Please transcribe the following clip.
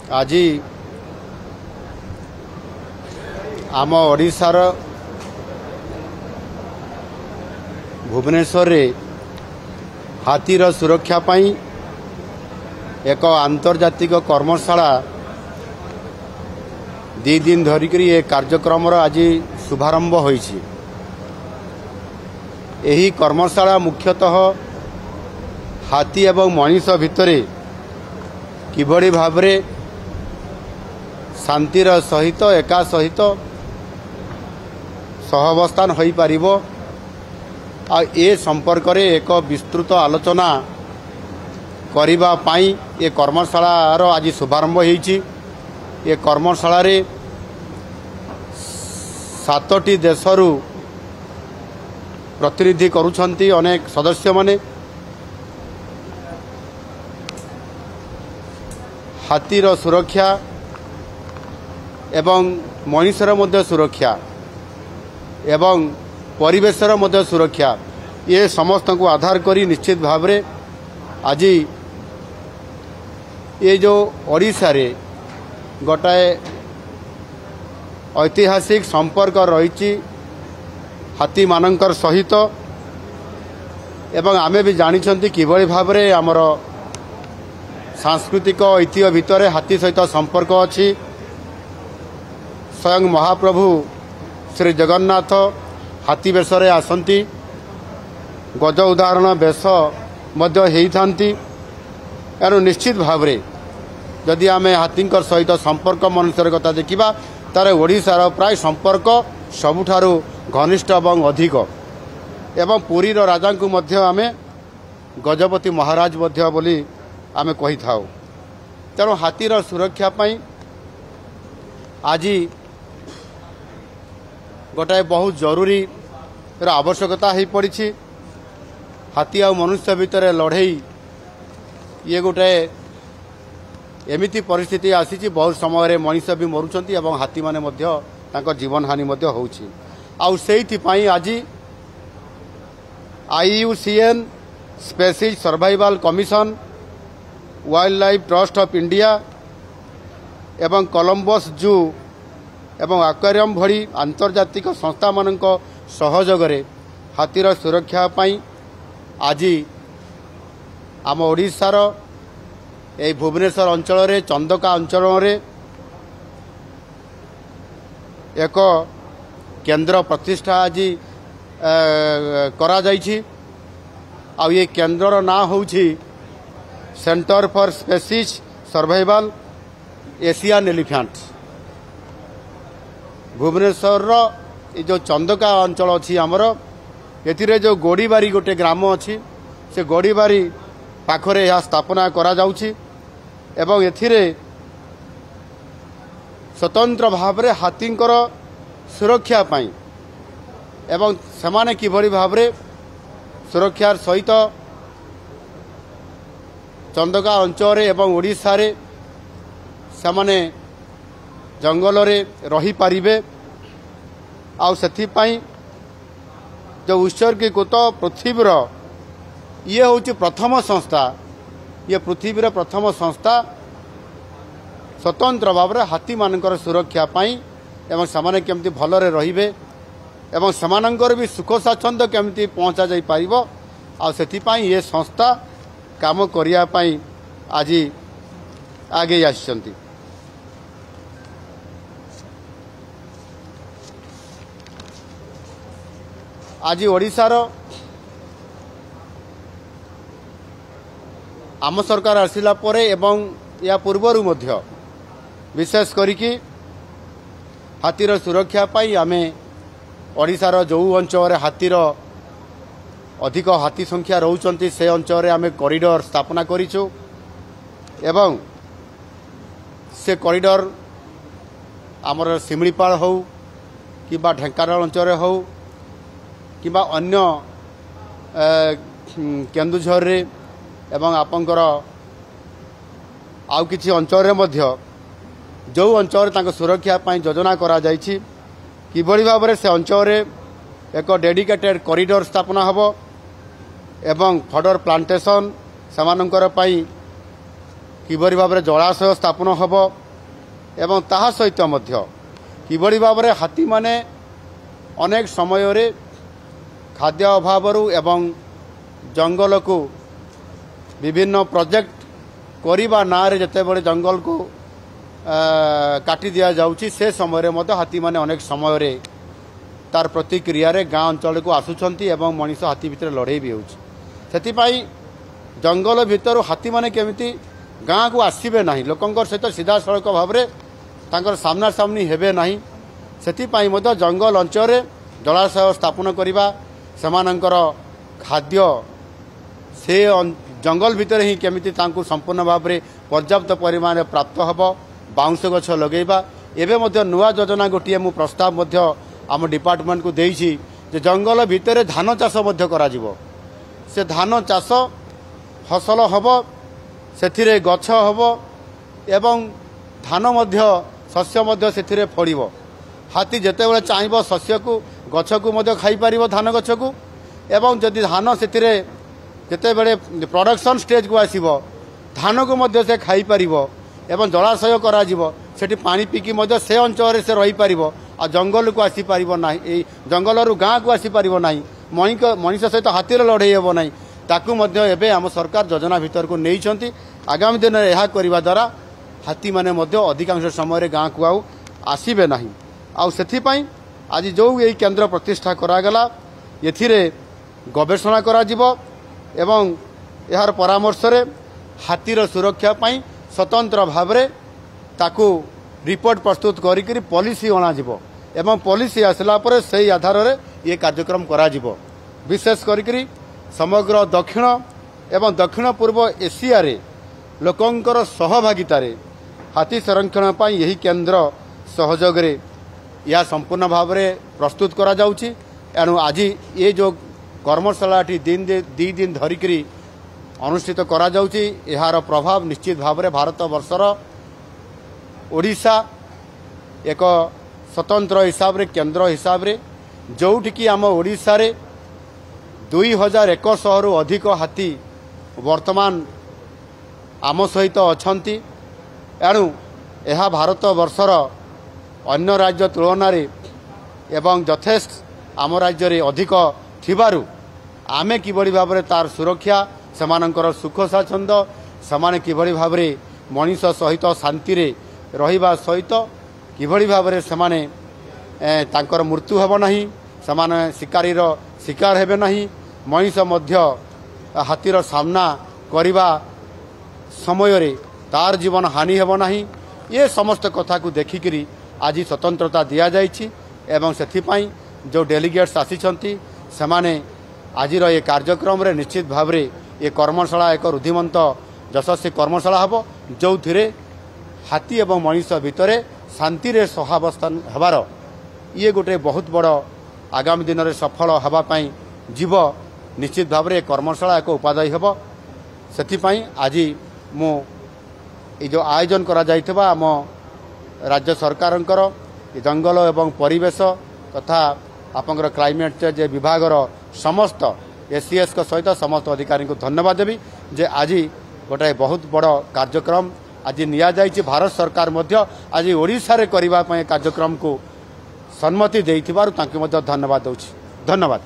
आज आम ओडिशार भुवनेश्वर रे हाथीर सुरक्षा पाई एक आंतर्जातिक कर्मशाला 2 दिन धरिक ये कार्यक्रम आज शुभारंभ होइछि। एही कर्मशाला मुख्यतः हाथी एवं मनीष भितरे किभଳି भावरे शांतिर सहित एका सहित सहवस्थान होई पारिबो आ ए संपर्क रे एक विस्तृत आलोचना करिबा पाई ए कर्मशालार आज शुभारंभ होइछि। ए कर्मशाला रे 7टी देशरू प्रतिनिधि करुछंती अनेक सदस्य माने। हाथीर सुरक्षा एवं मनुष्यर मध्य सुरक्षा एवं परिवेशर मध्य सुरक्षा ये समस्त को आधार करी निश्चित भाव रे आज ये जो ओडिशा रे गोटाए ऐतिहासिक संपर्क रही हाथी मानकर सहित एवं आमे भी जानिछंती किभଳି भाव रे हमर सांस्कृतिक ऐतिह्य भितर हाथी सहित संपर्क अछि। स्वयं महाप्रभु श्री जगन्नाथ हाथी बेशरे आसंती, गज उदाहरण बेश मध्य हेइथांती। एनु निश्चित भाव रे जदि आमे हाथींकर सहित संपर्क मनुष्यर कथा देखिबा तारे ओडिशार प्राय संपर्क सबुठारु घनिष्ठ एवं अधिक एवं पुरीर राजा को मध्य आमे गजपति महाराज मध्य बोली आमे कही थाउ। तेणु हाथीर सुरक्षा पाई आज गोटाए बहुत जरूरी आवश्यकता हो पड़ी। हाथी आ मनुष्य भितर लड़ई ये गोटाए एमिति परिस्थिति आसी बहुत समय मनुष्य भी मरुंच एवं हाथी माने मध्य तांको जीवन हानि मध्य होउछि। आउ सेइथि पाई आज IUCN species survival commission, wild life trust of India एवं कोलंबस जू एवं एक्वेरियम भली आंतर्जातिक संस्था मानक सहयोग रे हाथीर सुरक्षा पाई आज आम ओडिशार ए भुवनेश्वर अंचल रे चंदका अंचल रे एक केंद्र प्रतिष्ठा आज करा जाइछि। आ ये केंद्र ना होउछि centre for species survival Asian elephant. Bhubaneswar ये जो चंदका अंचल अच्छी आमर एथिरे जो गोड़ीबारी गोटे ग्राम अच्छी से गोड़ीबारी पाखरे यह स्थापना करा जाउछि एवं एथिरे स्वतंत्र भाव रे हाथींकर सुरक्षा पाई एवं सेमाने किभଳି भावरे सुरक्षार सहित चंदका अंचल एवं ओडिशा रे सेमाने जंगल रे रही पारिबे। आउ सेथि पाई जो उत्सर्गीकृत पृथ्वीर ये होची प्रथम संस्था, ये पृथ्वीर प्रथम संस्था स्वतंत्र भाव रे हाथी मानकर सुरक्षा पाई एवं सेमाने केमती भलरे रहिबे एवं समानंकर भी सुख स्वाच्छंद केमती पहुंचा जाई पारिबो। आ सेथि पाई ये संस्था काम करिया पाई आज आगे आछंती। आज ओडिशार आम सरकार आसिला परे एवं या पूर्वरु मध्य विशेष करिकी हाथीर सुरक्षा पाई आमे ओडिशार जो अंचल हाथीर अधिक हाथी संख्या रहउचंती से अंचल आमे कॉरिडोर स्थापना करिछु एवं से कॉरिडोर आमर सिमलीपाल हो कि ढेंकानाल अंचल हो कि अन्य केन्दुझर रे एवं आपंकर आउ किछि अंचल मध्य जो अंचल तांको सुरक्षा पाई योजना करा जाइछि किभଳି भाव से अंचल एक डेडिकेटेड कॉरिडोर स्थापना हबो एवं फडर प्लांटेशन समानंकर पाई किभଳି भाव में जलाशय स्थापन हम एवं ताहा सहित मध्य किभଳି भाव में हाथी माने अनेक समय रे खाद्य अभाव एवं जंगल को विभिन्न प्रोजेक्ट करने ना रे जते बड़े जंगल को काटी दिया जाउची से समय रे मध्य हाथी माने अनेक समय रे तार प्रतिक्रिया रे गाँ अंचल को आसुचंती एवं मनीष हाथी भितर लड़ाई भी होउची सेतिपाई जंगल भितर हाथी माने केमिति गाँ को आसबे ना लोकंकर सहित सीधा सड़क भाव में तांकर सामना सामनी हेबे नाही सेतिपाई मध्य जंगल अंचल रे जलाशय स्थापन करिबा सेमानंकर खाद्य से जंगल भितर ही केमिति तांको संपूर्ण भाव में पर्याप्त परिमाण प्राप्त हब बाउंस गछ लगेबा एबे मध्य नुआ योजना गोटे मु प्रस्ताव मध्य आम डिपार्टमेंट को देइछि जे जंगल भितर धान चाष मध्य करा जिवो से धान चाष फसल हब सेथिरे गछ हब एवं धान मध्य शस्य मध्य सेथिरे फड़िबो हाथी जेतेबेले चाहिबो शस्य को गछ को मध्य खाई पारिबो धान गछ को एवं जदि धान सेथिरे जेतेबेले प्रोडक्शन स्टेज को आसीबो धान को मध्य से खाई पारिबो एवं जलाशय करा जिवो सेठी पानी पीकी मध्य से अंचल से रही पारिबो आ जंगल को आसी पारिबो नाही जंगल रु गाँ को आसी पारिबो नाही मनीष सहित हाथी लड़ाई हेबो नाही ताकू मध्य एबे आम सरकार योजना भितर को नहीं आगामी दिन में यह करने द्वारा हाथी माने मध्य अधिकांश समय गाँ को आउ आसबे ना आउ सेथिपाई आज जो यही केन्द्र प्रतिष्ठा करागला एथिरे गवेषणा करा जिवो एवं यार परामर्श रे हाथीर सुरक्षा पाई स्वतंत्र भाव में ताकू रिपोर्ट प्रस्तुत करी पॉलिसी अणाजिवो एवं पॉलिसी आसला पर से आधार रे ये कार्यक्रम करा जिवो विशेष करी समग्र दक्षिण एवं दक्षिण पूर्व एशिया रे लोकंकर सहभागिता रे हाथी संरक्षण पाई यही केन्द्र सहयोग रे या संपूर्ण भाव में प्रस्तुत करा जाउची एणु आज ये जो कर्मशाला दी दिन धरिकी अनुष्ठित करा जाउची यार प्रभाव निश्चित भाव में भारत वर्षर ओडिशा एक स्वतंत्र हिसाब रे केन्द्र हिसाब रे जोठिकी आम ओडिशा रे 2100 रु अधिक हाथी वर्तमान आम सहित अछंती एणु यह भारत वर्षर अन्य राज्य तुलन एवं यथेष्ट आम राज्य रे अधिक थिबारु आमे किभଳି भाव में तार सुरक्षा सेमानंकर सुख स्वाच्छंद सेमाने किभଳି भाव में मनीष सहित शांति रे रहिबा सहित किभଳି भाव में सेमाने तांकर मृत्यु हेब नाही सेमाने शिकारीर शिकार हेबे नाही मनीष मध्य हाथीर सामना करिबा समय रे तार जीवन हानि हेब नाही ये समस्त कथा को देखिकरी आज स्वतंत्रता दिया जाइछि एवं सेथिपाई जो डेलीगेट्स आसीछंती सेमाने आजिर ये कार्यक्रम रे निश्चित भाव रे ये कर्मशाला एक रुद्धिमंत यशस्वी कर्मशाला हबो जो थिरे हाथी एवं मनीष भितरे शांति रे सहावस्थान हेबार ये गोटे बहुत बड़ आगामी दिन में सफल होगापाई जीव निश्चित भाव में कर्मशाला एक उपादायी हेब सेथिपाई आज मु जो आयोजन करा जाइथिबा आम राज्य सरकारंकर जंगल एवं परिवेश तथा आपंकर क्लाइमेट चेंज विभागर समस्त एसीएस सहित समस्त अधिकारी को धन्यवाद देवी जे आज गोटे बहुत बड़ कार्यक्रम आज निया जाइछि भारत सरकार मध्य आज ओडिशा रे करिबा पय कार्यक्रम को सम्मति देइथिबारु तांके मध्य धन्यवाद दउछि धन्यवाद।